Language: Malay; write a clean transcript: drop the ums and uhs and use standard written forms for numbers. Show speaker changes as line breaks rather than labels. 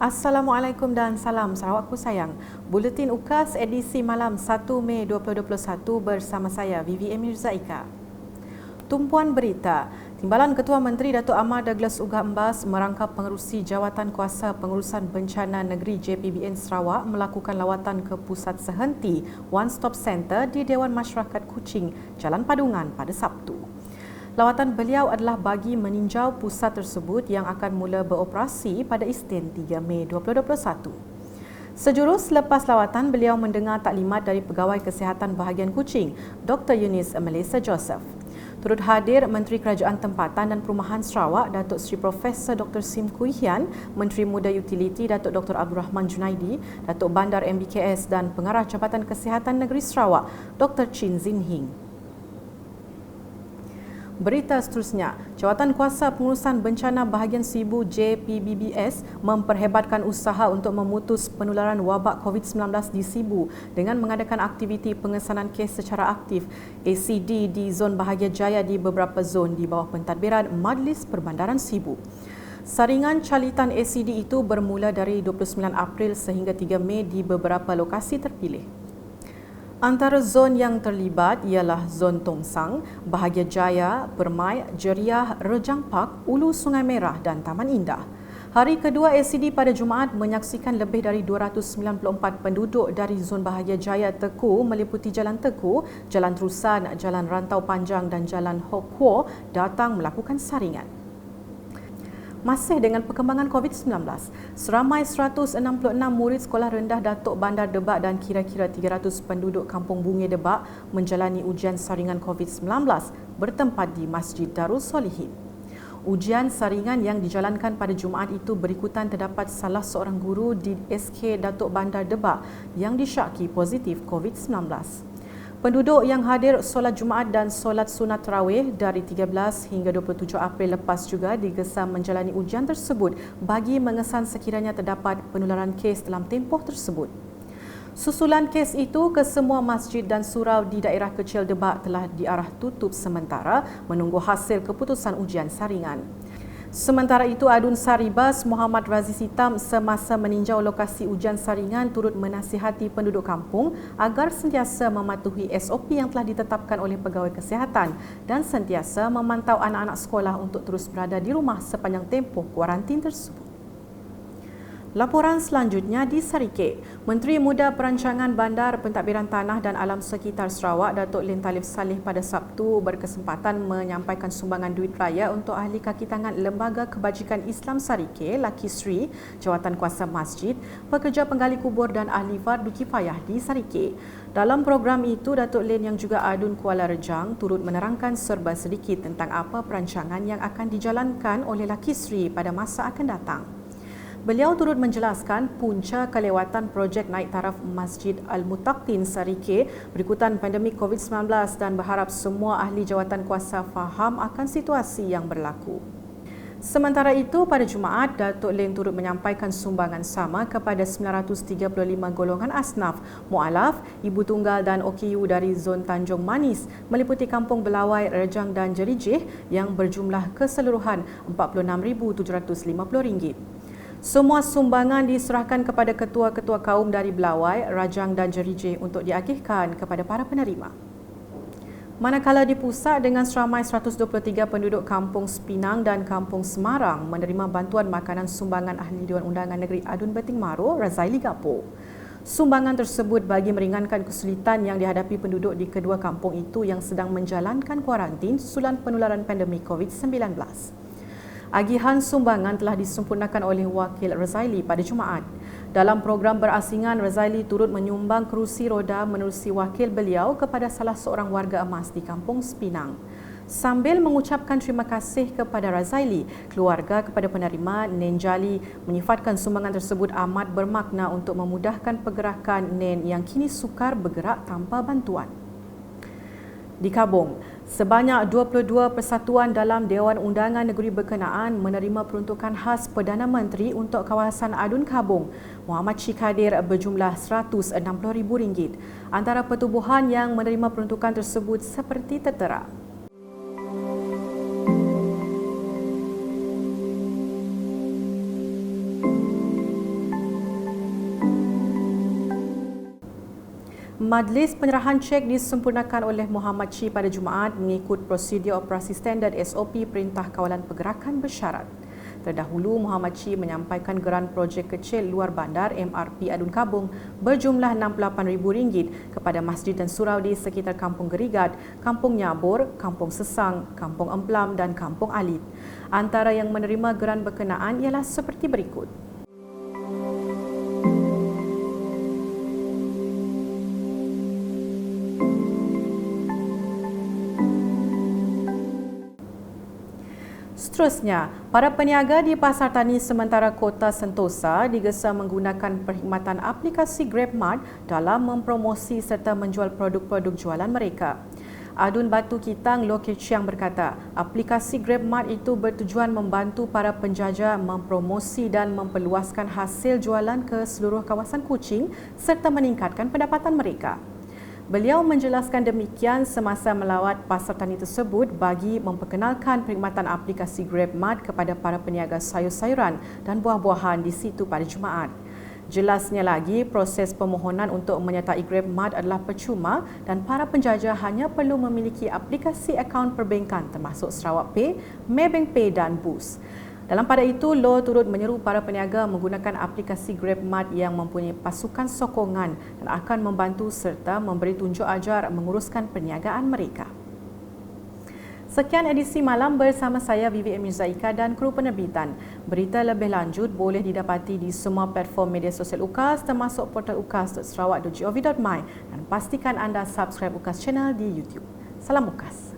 Assalamualaikum dan salam Sarawakku sayang. Buletin UKAS edisi malam 1 Mei 2021 bersama saya Vivi Emir Zaika. Tumpuan berita. Timbalan Ketua Menteri Datuk Amar Douglas Ugah Embas merangkap pengerusi Jawatan Kuasa Pengurusan Bencana Negeri JPBN Sarawak melakukan lawatan ke Pusat Sehenti One Stop Center di Dewan Masyarakat Kuching, Jalan Padungan pada Sabtu. Lawatan beliau adalah bagi meninjau pusat tersebut yang akan mula beroperasi pada Isnin 3 Mei 2021. Sejurus lepas lawatan, beliau mendengar taklimat dari Pegawai Kesihatan Bahagian Kuching, Dr. Eunice Melissa Joseph. Turut hadir Menteri Kerajaan Tempatan dan Perumahan Sarawak, Datuk Seri Profesor Dr. Sim Kui Hian, Menteri Muda Utiliti Datuk Dr. Abdul Rahman Junaidi, Datuk Bandar MBKS dan Pengarah Jabatan Kesihatan Negeri Sarawak, Dr. Chin Zin Hing. Berita seterusnya, Jawatan Kuasa Pengurusan Bencana Bahagian Sibu JPBBS memperhebatkan usaha untuk memutus penularan wabak COVID-19 di Sibu dengan mengadakan aktiviti pengesanan kes secara aktif ACD di zon Bahagia Jaya di beberapa zon di bawah pentadbiran Majlis Perbandaran Sibu. Saringan calitan ACD itu bermula dari 29 April sehingga 3 Mei di beberapa lokasi terpilih. Antara zon yang terlibat ialah Zon Tongsang, Bahagia Jaya, Permai, Jeriah, Rejang Park, Ulu Sungai Merah dan Taman Indah. Hari kedua ACD pada Jumaat menyaksikan lebih dari 294 penduduk dari Zon Bahagia Jaya Teku meliputi Jalan Teku, Jalan Terusan, Jalan Rantau Panjang dan Jalan Hock Huo datang melakukan saringan. Masih dengan perkembangan COVID-19, seramai 166 murid sekolah rendah Datuk Bandar Debak dan kira-kira 300 penduduk Kampung Bungi Debak menjalani ujian saringan COVID-19 bertempat di Masjid Darul Solihin. Ujian saringan yang dijalankan pada Jumaat itu berikutan terdapat salah seorang guru di SK Datuk Bandar Debak yang disyaki positif COVID-19. Penduduk yang hadir solat Jumaat dan solat sunat tarawih dari 13 hingga 27 April lepas juga digesa menjalani ujian tersebut bagi mengesan sekiranya terdapat penularan kes dalam tempoh tersebut. Susulan kes itu, kesemua masjid dan surau di daerah kecil Debak telah diarah tutup sementara menunggu hasil keputusan ujian saringan. Sementara itu, Adun Saribas Muhammad Raziz Hitam semasa meninjau lokasi ujian saringan turut menasihati penduduk kampung agar sentiasa mematuhi SOP yang telah ditetapkan oleh Pegawai Kesihatan dan sentiasa memantau anak-anak sekolah untuk terus berada di rumah sepanjang tempoh kuarantin tersebut. Laporan selanjutnya di Sarike. Menteri Muda Perancangan Bandar, Pentadbiran Tanah dan Alam Sekitar Sarawak, Datuk Lim Talib Saleh pada Sabtu berkesempatan menyampaikan sumbangan duit raya untuk ahli kaki tangan Lembaga Kebajikan Islam Sarike, Laki Sri, Jawatan Kuasa Masjid, pekerja penggali kubur dan ahli fardu kifayah di Sarike. Dalam program itu, Datuk Lim yang juga Adun Kuala Rejang turut menerangkan serba sedikit tentang apa perancangan yang akan dijalankan oleh Laki Sri pada masa akan datang. Beliau turut menjelaskan punca kelewatan projek naik taraf Masjid Al-Mutaqin Sarike berikutan pandemik COVID-19 dan berharap semua ahli jawatan kuasa faham akan situasi yang berlaku. Sementara itu, pada Jumaat, Datuk Lim turut menyampaikan sumbangan sama kepada 935 golongan asnaf, mualaf, ibu tunggal dan OKU dari zon Tanjung Manis meliputi Kampung Belawai, Rejang dan Jerijih yang berjumlah keseluruhan RM46,750. Semua sumbangan diserahkan kepada ketua-ketua kaum dari Belawai, Rajang dan Jerijih untuk diagihkan kepada para penerima. Manakala di pusat dengan seramai 123 penduduk Kampung Sepinang dan Kampung Semarang menerima bantuan makanan sumbangan Ahli Dewan Undangan Negeri Adun Beting Maru, Razaili Gapo. Sumbangan tersebut bagi meringankan kesulitan yang dihadapi penduduk di kedua kampung itu yang sedang menjalankan kuarantin susulan penularan pandemik COVID-19. Agihan sumbangan telah disempurnakan oleh Wakil Razaili pada Jumaat. Dalam program berasingan, Razaili turut menyumbang kerusi roda menerusi wakil beliau kepada salah seorang warga emas di Kampung Sepinang. Sambil mengucapkan terima kasih kepada Razaili, keluarga kepada penerima, Nen Jali menyifatkan sumbangan tersebut amat bermakna untuk memudahkan pergerakan Nen yang kini sukar bergerak tanpa bantuan. Di Kabong, sebanyak 22 persatuan dalam Dewan Undangan Negeri berkenaan menerima peruntukan khas Perdana Menteri untuk kawasan Adun Kabong, Muhammad Syikadir berjumlah RM160,000. Antara pertubuhan yang menerima peruntukan tersebut seperti tertera. Majlis penyerahan cek disempurnakan oleh Muhammad Shee pada Jumaat mengikut prosedur operasi standard SOP Perintah Kawalan Pergerakan Bersyarat. Terdahulu, Muhammad Shee menyampaikan geran projek kecil luar bandar MRP Adun Kabung berjumlah RM68,000 kepada masjid dan surau di sekitar Kampung Gerigat, Kampung Nyabur, Kampung Sesang, Kampung Emplam dan Kampung Alit. Antara yang menerima geran berkenaan ialah seperti berikut. Seterusnya, para peniaga di Pasar Tani Sementara Kota Sentosa digesa menggunakan perkhidmatan aplikasi GrabMart dalam mempromosi serta menjual produk-produk jualan mereka. Adun Batu Kitang Lokit Chiang berkata, aplikasi GrabMart itu bertujuan membantu para penjaja mempromosi dan memperluaskan hasil jualan ke seluruh kawasan Kuching serta meningkatkan pendapatan mereka. Beliau menjelaskan demikian semasa melawat pasar tani tersebut bagi memperkenalkan perkhidmatan aplikasi GrabMart kepada para peniaga sayur-sayuran dan buah-buahan di situ pada Jumaat. Jelasnya lagi, proses permohonan untuk menyertai GrabMart adalah percuma dan para penjaja hanya perlu memiliki aplikasi akaun perbankan termasuk Sarawak Pay, Maybank Pay dan Boost. Dalam pada itu, Loh turut menyeru para peniaga menggunakan aplikasi GrabMart yang mempunyai pasukan sokongan dan akan membantu serta memberi tunjuk ajar menguruskan perniagaan mereka. Sekian edisi malam bersama saya Vivi Mirzaika dan kru penerbitan. Berita lebih lanjut boleh didapati di semua platform media sosial UKAS termasuk portal ukas.sarawak.gov.my dan pastikan anda subscribe UKAS Channel di YouTube. Salam UKAS.